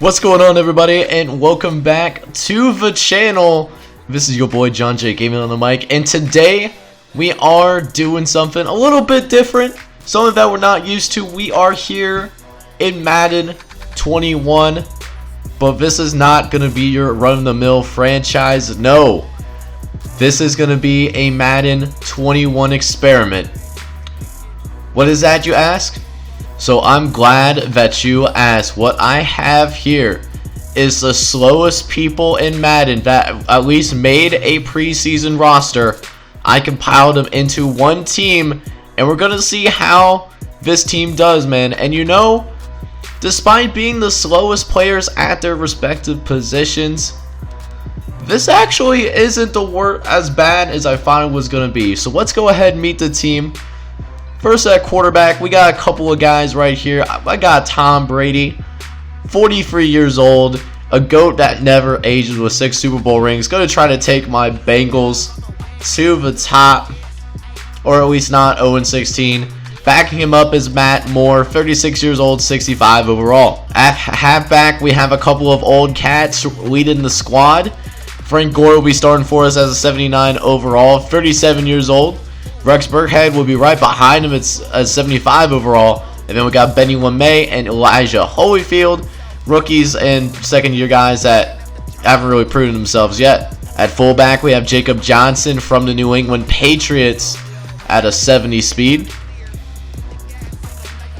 What's going on, everybody, and welcome back to the channel. This is your boy John J Gaming on the mic, and today we are doing something a little bit different, something that we're not used to. We are here in Madden 21, but this is not going to be your run-of-the-mill franchise. No, this is going to be a Madden 21 experiment. What is that, you ask? So I'm glad that you asked. What I have here is the slowest people in Madden that at least made a preseason roster. I compiled them into one team, and we're going to see how this team does, man. And you know, despite being the slowest players at their respective positions, this actually isn't the worst as bad as I thought it was going to be. So let's go ahead and meet the team. First at quarterback, we got a couple of guys right here. I got Tom Brady, 43 years old, a GOAT that never ages with 6 Super Bowl rings. Going to try to take my Bengals to the top, or at least not 0-16. Backing him up is Matt Moore, 36 years old, 65 overall. At halfback, we have a couple of old cats leading the squad. Frank Gore will be starting for us as a 79 overall, 37 years old. Rex Burkhead will be right behind him. It's a 75 overall. And then we got Benny LeMay and Elijah Holyfield, rookies and second-year guys that haven't really proven themselves yet. At fullback, we have Jacob Johnson from the New England Patriots at a 70 speed.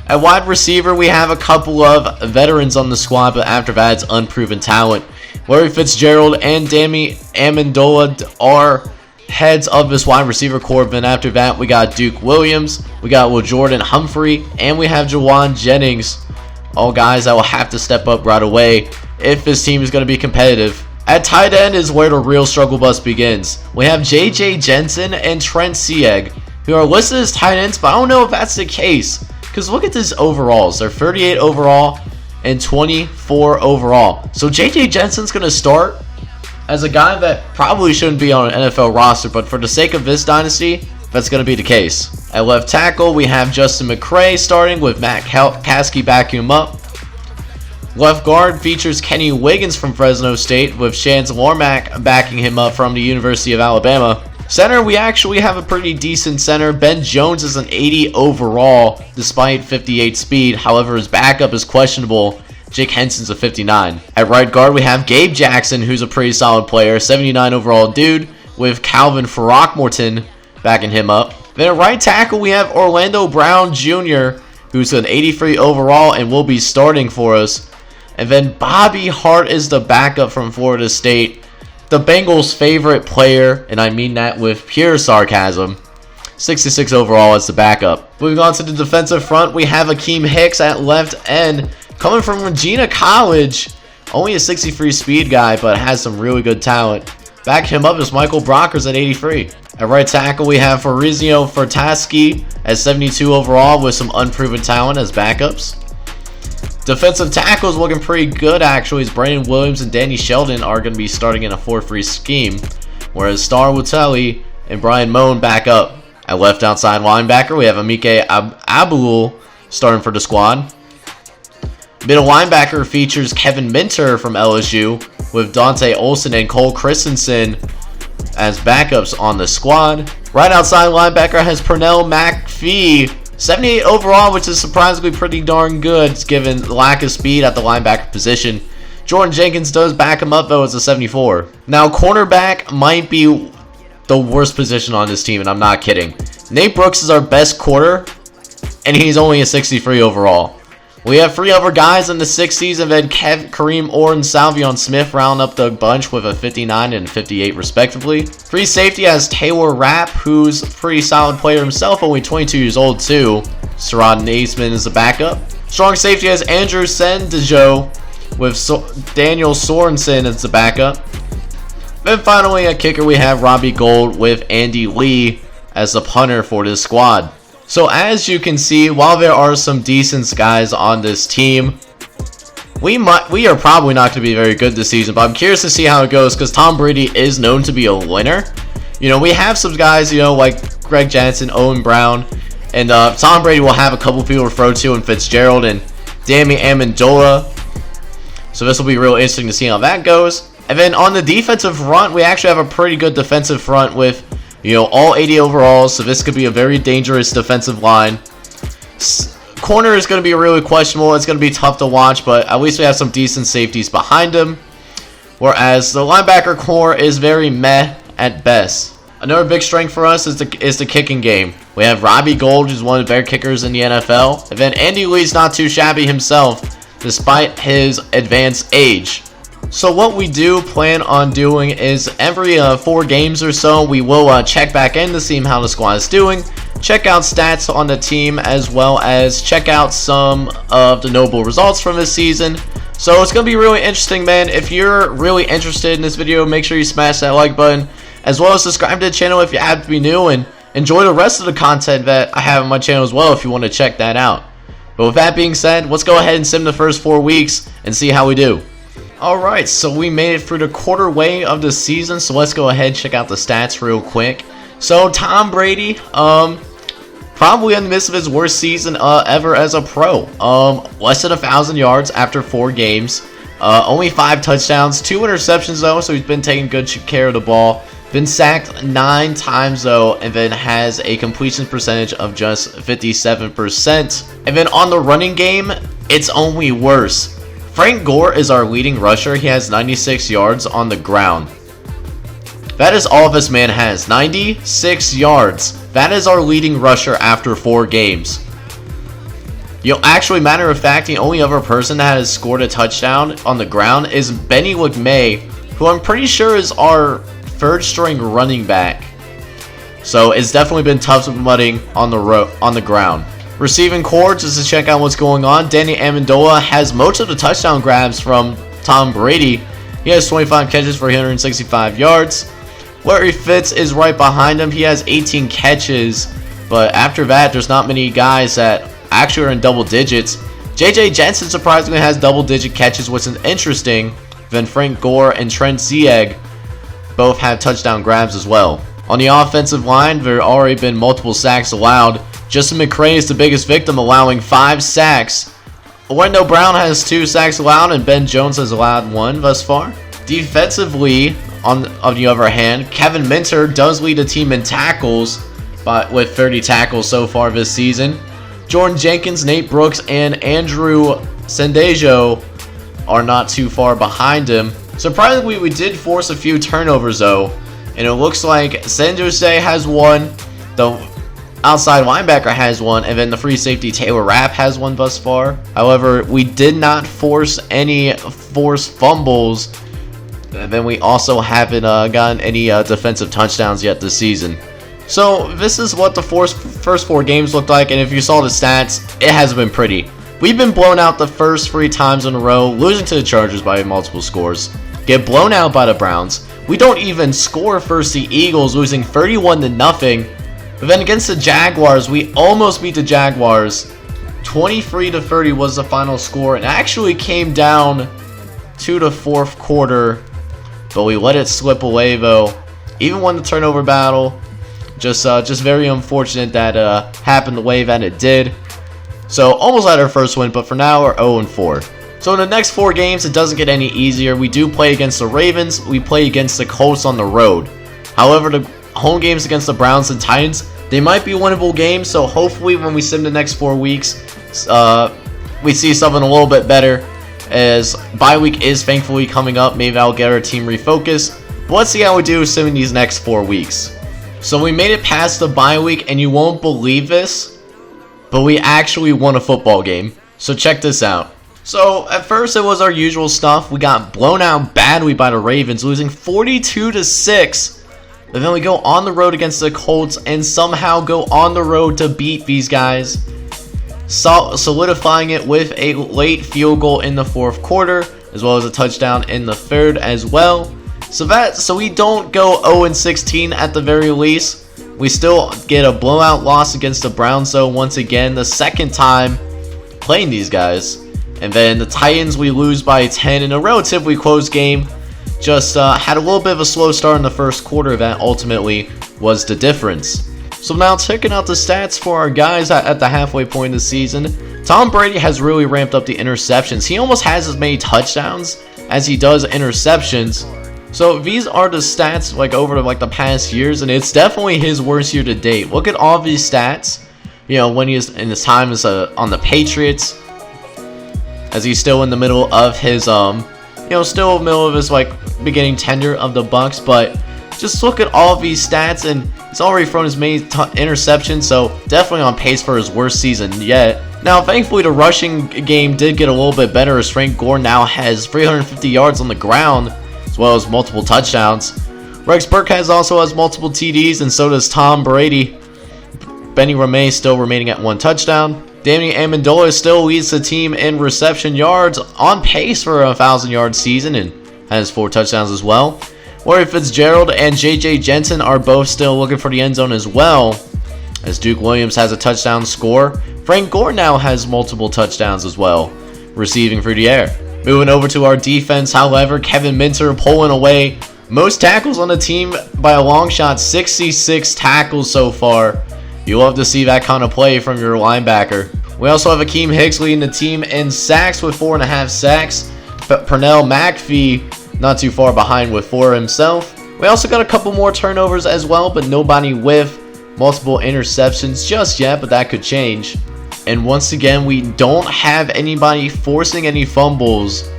At wide receiver, we have a couple of veterans on the squad, but after that, it's unproven talent. Larry Fitzgerald and Danny Amendola are heads of this wide receiver core. Then after that, we got Duke Williams, we got Will Jordan Humphrey, and we have Jawan Jennings. All guys that will have to step up right away if this team is going to be competitive. At tight end is where the real struggle bus begins. We have JJ Jensen and Trent Sieg, who are listed as tight ends, but I don't know if that's the case, because look at these overalls. They're 38 overall and 24 overall. So JJ Jensen's going to start as a guy that probably shouldn't be on an NFL roster, but for the sake of this dynasty, that's going to be the case. At left tackle, we have Justin McCray starting with Matt Caskey backing him up. Left guard features Kenny Wiggins from Fresno State with Chance Larmack backing him up from the University of Alabama. Center, we actually have a pretty decent center. Ben Jones is an 80 overall despite 58 speed. However, his backup is questionable. Jake Henson's a 59. At right guard, we have Gabe Jackson, who's a pretty solid player, 79 overall dude, with Calvin Throckmorton backing him up. Then at right tackle, we have Orlando Brown Jr., who's an 83 overall and will be starting for us. And then Bobby Hart is the backup from Florida State, the Bengals' favorite player, and I mean that with pure sarcasm. 66 overall as the backup. Moving on to the defensive front, we have Akeem Hicks at left end, coming from Regina College, only a 63 speed guy, but has some really good talent. Back him up is Michael Brockers at 83. At right tackle, we have Fabrizio Fertaski at 72 overall with some unproven talent as backups. Defensive tackles looking pretty good, actually, as Brandon Williams and Danny Sheldon are going to be starting in a 4-3 scheme, whereas Star Wuteli and Brian Moan back up. At left outside linebacker, we have Amike Abulul starting for the squad. Middle linebacker features Kevin Minter from LSU with Dante Olson and Cole Christensen as backups on the squad. Right outside linebacker has Pernell McPhee, 78 overall, which is surprisingly pretty darn good given the lack of speed at the linebacker position. Jordan Jenkins does back him up though as a 74. Now cornerback might be the worst position on this team, and I'm not kidding. Nate Brooks is our best corner, and he's only a 63 overall. We have 3 other guys in the 60s, and then Kareem Orr and Salvion Smith round up the bunch with a 59 and 58 respectively. Free safety has Taylor Rapp, who's a pretty solid player himself, only 22 years old too. Sherrod Naismith is the backup. Strong safety has Andrew Sendejo with Daniel Sorensen as the backup. Then finally at kicker we have Robbie Gould with Andy Lee as the punter for this squad. So as you can see, while there are some decent guys on this team, we are probably not going to be very good this season, but I'm curious to see how it goes because Tom Brady is known to be a winner. You know, we have some guys, you know, like Greg Jensen, Owen Brown, and Tom Brady will have a couple people to throw to, and Fitzgerald and Danny Amendola. So this will be real interesting to see how that goes. And then on the defensive front, we actually have a pretty good defensive front with, all 80 overalls. So this could be a very dangerous defensive line. Corner is going to be really questionable. It's going to be tough to watch, but at least we have some decent safeties behind him. Whereas the linebacker core is very meh at best. Another big strength for us is the kicking game. We have Robbie Gould, who's one of the better kickers in the NFL. And then Andy Lee's not too shabby himself, despite his advanced age. So what we do plan on doing is every 4 games or so, we will check back in to see how the squad is doing, check out stats on the team, as well as check out some of the notable results from this season. So it's going to be really interesting, man. If you're really interested in this video, make sure you smash that like button, as well as subscribe to the channel if you happen to be new, and enjoy the rest of the content that I have on my channel as well if you want to check that out. But with that being said, let's go ahead and sim the first 4 weeks and see how we do. Alright, so we made it through the quarter way of the season, so let's go ahead and check out the stats real quick. So Tom Brady, probably in the midst of his worst season ever as a pro. Less than 1,000 yards after 4 games. Only 5 touchdowns, 2 interceptions though, so he's been taking good care of the ball. Been sacked 9 times though, and then has a completion percentage of just 57%. And then on the running game, it's only worse. Frank Gore is our leading rusher. He has 96 yards on the ground. That is all this man has, 96 yards. That is our leading rusher after 4 games. Actually, matter of fact, the only other person that has scored a touchdown on the ground is Benny LeMay, who I'm pretty sure is our 3rd string running back. So it's definitely been tough mudding on the ground. Receiving core, just to check out what's going on, Danny Amendola has most of the touchdown grabs from Tom Brady. He has 25 catches for 165 yards. Larry Fitz is right behind him. He has 18 catches, but after that, there's not many guys that actually are in double digits. JJ Jensen surprisingly has double-digit catches, which is interesting. Then Frank Gore and Trent Zieg both have touchdown grabs as well. On the offensive line, there have already been multiple sacks allowed. Justin McCray is the biggest victim, allowing 5 sacks. Wendell Brown has 2 sacks allowed, and Ben Jones has allowed 1 thus far. Defensively, on the other hand, Kevin Minter does lead the team in tackles, with 30 tackles so far this season. Jordan Jenkins, Nate Brooks, and Andrew Sendejo are not too far behind him. Surprisingly, we did force a few turnovers though, and it looks like Sendejo has 1, the outside linebacker has 1, and then the free safety Taylor Rapp has 1 thus far. However, we did not force any forced fumbles, and then we also haven't gotten any defensive touchdowns yet this season. So this is what the first 4 games looked like, and if you saw the stats, it hasn't been pretty. We've been blown out the first 3 times in a row, losing to the Chargers by multiple scores, get blown out by the Browns. We don't even score versus the Eagles, losing 31-0. But then against the Jaguars, we almost beat the Jaguars. 23-30 was the final score, and actually came down to the 4th quarter, but we let it slip away though. Even won the turnover battle. Just very unfortunate that happened the way that it did. So almost had our first win, but for now we're 0-4. So in the next 4 games, it doesn't get any easier. We do play against the Ravens. We play against the Colts on the road. However, the home games against the Browns and Titans, they might be winnable games. So hopefully when we sim the next 4 weeks, we see something a little bit better. As bye week is thankfully coming up, maybe I'll get our team refocused. But let's see how we do simming these next 4 weeks. So we made it past the bye week, and you won't believe this, but we actually won a football game. So check this out. So at first it was our usual stuff. We got blown out badly by the Ravens, losing 42-6. But then we go on the road against the Colts and somehow go on the road to beat these guys, solidifying it with a late field goal in the 4th quarter, as well as a touchdown in the 3rd as well. So we don't go 0-16 at the very least. We still get a blowout loss against the Browns though, once again, the 2nd time playing these guys. And then the Titans, we lose by 10 in a relatively close game. Just had a little bit of a slow start in the 1st quarter that ultimately was the difference. So now checking out the stats for our guys at the halfway point of the season. Tom Brady has really ramped up the interceptions. He almost has as many touchdowns as he does interceptions. So these are the stats like over like the past years, and it's definitely his worst year to date. Look at all these stats. You know, when he's in his time as on the Patriots, as he's still in the middle of his still in the middle of his like beginning tenure of the Bucks. But just look at all of these stats, and he's already thrown his many interceptions, so definitely on pace for his worst season yet. Now, thankfully, the rushing game did get a little bit better, as Frank Gore now has 350 yards on the ground, as well as multiple touchdowns. Rex Burkhead also has multiple TDs, and so does Tom Brady. Benny Ramey still remaining at 1 touchdown. Danny Amendola still leads the team in reception yards, on pace for a 1,000-yard season, and has 4 touchdowns as well. Larry Fitzgerald and J.J. Jensen are both still looking for the end zone as well, as Duke Williams has a touchdown score. Frank Gore now has multiple touchdowns as well, receiving through the air. Moving over to our defense, however, Kevin Minter pulling away most tackles on the team by a long shot, 66 tackles so far. You love to see that kind of play from your linebacker. We also have Akeem Hicks leading the team in sacks with 4.5 sacks. Pernell McPhee not too far behind with 4 himself. We also got a couple more turnovers as well, but nobody with multiple interceptions just yet, but that could change. And once again, we don't have anybody forcing any fumbles,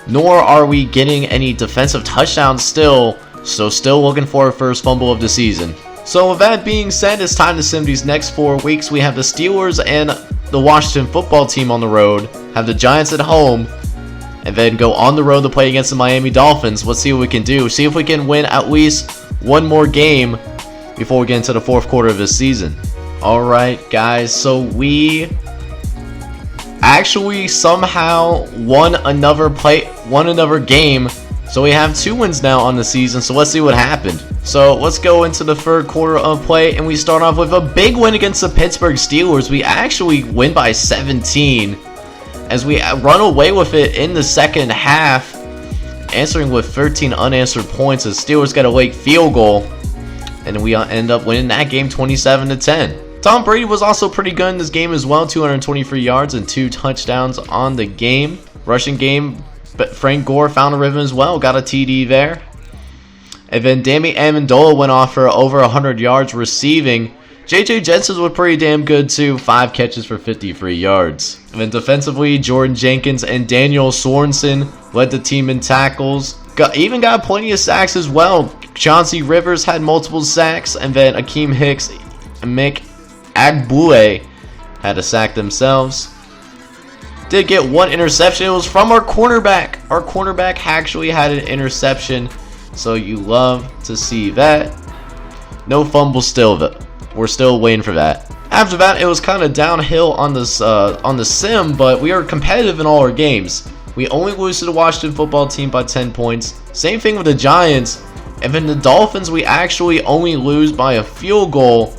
nor are we getting any defensive touchdowns still, so still looking for our first fumble of the season. So with that being said, it's time to sim these next 4 weeks. We have the Steelers and the Washington football team on the road, have the Giants at home, and then go on the road to play against the Miami Dolphins. Let's see what we can do. See if we can win at least one more game before we get into the 4th quarter of this season. Alright guys, so we actually somehow won another game. So we have 2 wins now on the season, so let's see what happened. So let's go into the 3rd quarter of play, and we start off with a big win against the Pittsburgh Steelers. We actually win by 17, as we run away with it in the 2nd half, answering with 13 unanswered points as Steelers get a late field goal, and we end up winning that game 27-10. Tom Brady was also pretty good in this game as well, 223 yards and 2 touchdowns on the game. Rushing game, but Frank Gore found a rhythm as well, got a TD there. And then Danny Amendola went off for over 100 yards receiving. J.J. Jensen was pretty damn good too, 5 catches for 53 yards. And then defensively, Jordan Jenkins and Daniel Sorensen led the team in tackles. Even got plenty of sacks as well. Chauncey Rivers had multiple sacks, and then Akeem Hicks and Mick Agbule had a sack themselves. Did get 1 interception. It was from our cornerback. Our cornerback actually had an interception, so you love to see that. No fumble still, though. We're still waiting for that. After that, it was kind of downhill on this on the sim, but we are competitive in all our games. We only lose to the Washington football team by 10 points. Same thing with the Giants. And then the Dolphins, we actually only lose by a field goal,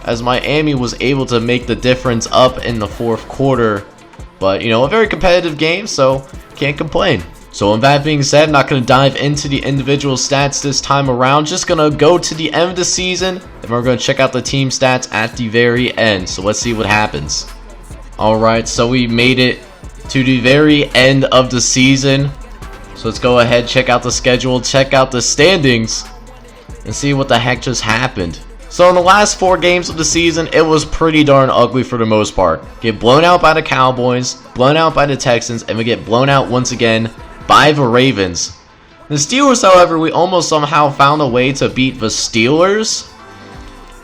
as Miami was able to make the difference up in the 4th quarter. But, you know, a very competitive game, so can't complain. So with that being said, I'm not going to dive into the individual stats this time around. Just going to go to the end of the season, and we're going to check out the team stats at the very end. So let's see what happens. Alright, so we made it to the very end of the season. So let's go ahead, check out the schedule, check out the standings, and see what the heck just happened. So in the last 4 games of the season, it was pretty darn ugly for the most part. Get blown out by the Cowboys, blown out by the Texans, and we get blown out once again by the Ravens. The Steelers, however, we almost somehow found a way to beat the Steelers.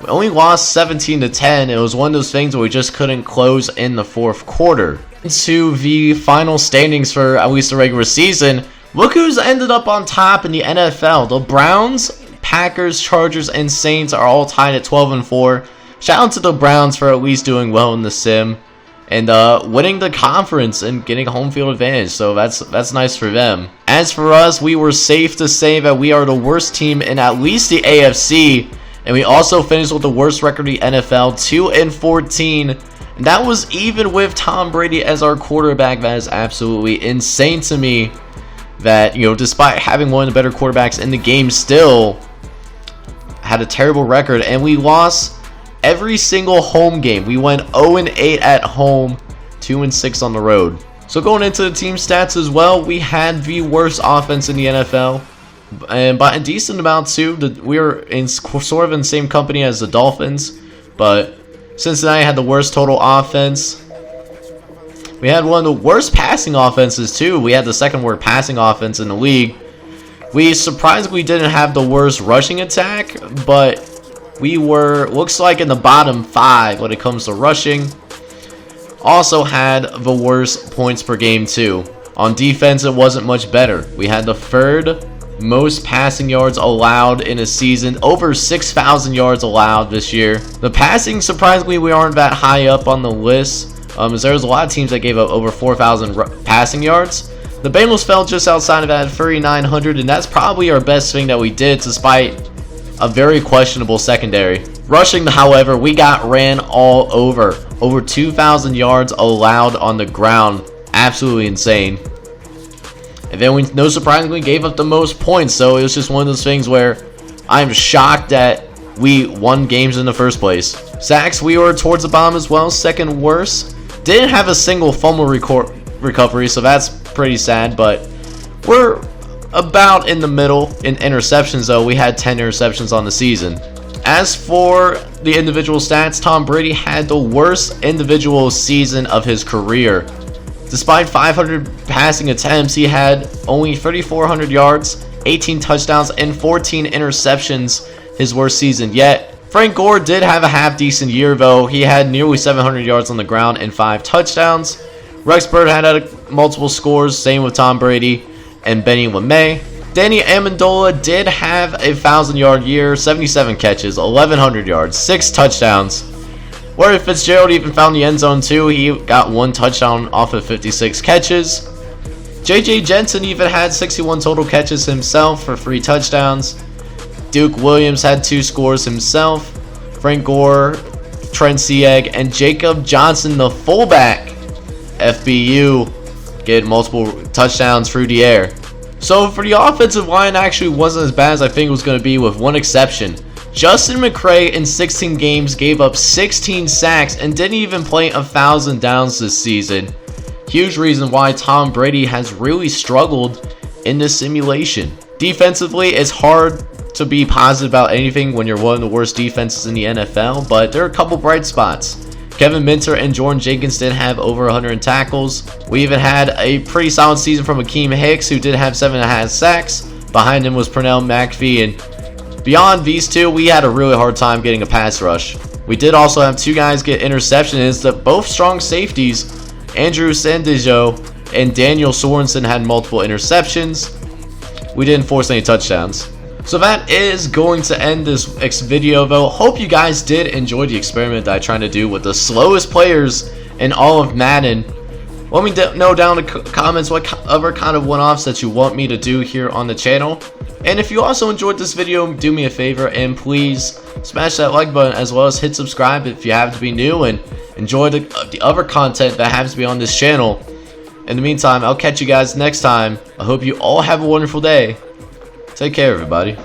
We only lost 17-10. It was one of those things where we just couldn't close in the 4th quarter. Into the final standings for at least the regular season, look who's ended up on top in the NFL. The Browns, Packers, Chargers, and Saints are all tied at 12-4. Shout out to the Browns for at least doing well in the sim and winning the conference and getting home field advantage. So that's nice for them. As for us, we were safe to say that we are the worst team in at least the AFC, and we also finished with the worst record in the NFL, 2-14. And that was even with Tom Brady as our quarterback. That is absolutely insane to me. That, you know, despite having one of the better quarterbacks in the game, still had a terrible record, and we lost every single home game. We went 0-8 at home, 2-6 on the road. So going into the team stats as well, we had the worst offense in the NFL, and by a decent amount too. We were in sort of in the same company as the Dolphins, but Cincinnati had the worst total offense. We had one of the worst passing offenses too. We had the second worst passing offense in the league. We surprisingly didn't have the worst rushing attack, but we were, looks like, in the bottom 5 when it comes to rushing. Also had the worst points per game too. On defense, it wasn't much better. We had the third most passing yards allowed in a season, over 6,000 yards allowed this year. The passing, surprisingly, we aren't that high up on the list, as there's a lot of teams that gave up over 4,000 passing yards. The Bengals fell just outside of that at 3,900, and that's probably our best thing that we did despite a very questionable secondary. Rushing, however, we got ran all over. Over 2,000 yards allowed on the ground. Absolutely insane. And then we, no surprisingly, gave up the most points. So it was just one of those things where I'm shocked that we won games in the first place. Sacks, we were towards the bottom as well, second worst. Didn't have a single fumble recovery, so that's pretty sad, but we're about in the middle. In interceptions though, we had 10 interceptions on the season. As for the individual stats, Tom Brady had the worst individual season of his career. Despite 500 passing attempts, he had only 3,400 yards, 18 touchdowns, and 14 interceptions, his worst season yet. Frank Gore did have a half-decent year though. He had nearly 700 yards on the ground and 5 touchdowns. Rex Bird had multiple scores, same with Tom Brady and Benny LeMay. Danny Amendola did have a 1,000-yard year, 77 catches, 1,100 yards, 6 touchdowns. Larry Fitzgerald even found the end zone too. He got 1 touchdown off of 56 catches. JJ Jensen even had 61 total catches himself for 3 touchdowns. Duke Williams had 2 scores himself. Frank Gore, Trent Sieg, and Jacob Johnson, the fullback, FBU, get multiple touchdowns through the air. So for the offensive line, actually wasn't as bad as I think it was going to be, with one exception. Justin McCray in 16 games gave up 16 sacks and didn't even play 1,000 downs this season. Huge reason why Tom Brady has really struggled in this simulation. Defensively, it's hard to be positive about anything when you're one of the worst defenses in the NFL, but there are a couple bright spots. Kevin Minter and Jordan Jenkins did have over 100 tackles. We even had a pretty solid season from Akeem Hicks, who did have 7.5 sacks. Behind him was Pernell McPhee, and beyond these two, we had a really hard time getting a pass rush. We did also have 2 guys get interceptions, that both strong safeties, Andrew Sandijo and Daniel Sorensen, had multiple interceptions. We didn't force any touchdowns. So that is going to end this video though. Hope you guys did enjoy the experiment that I tried to do with the slowest players in all of Madden. Let me know down in the comments what other kind of one-offs that you want me to do here on the channel. And if you also enjoyed this video, do me a favor and please smash that like button, as well as hit subscribe if you happen to be new and enjoy the other content that happens to be on this channel. In the meantime, I'll catch you guys next time. I hope you all have a wonderful day. Take care, everybody.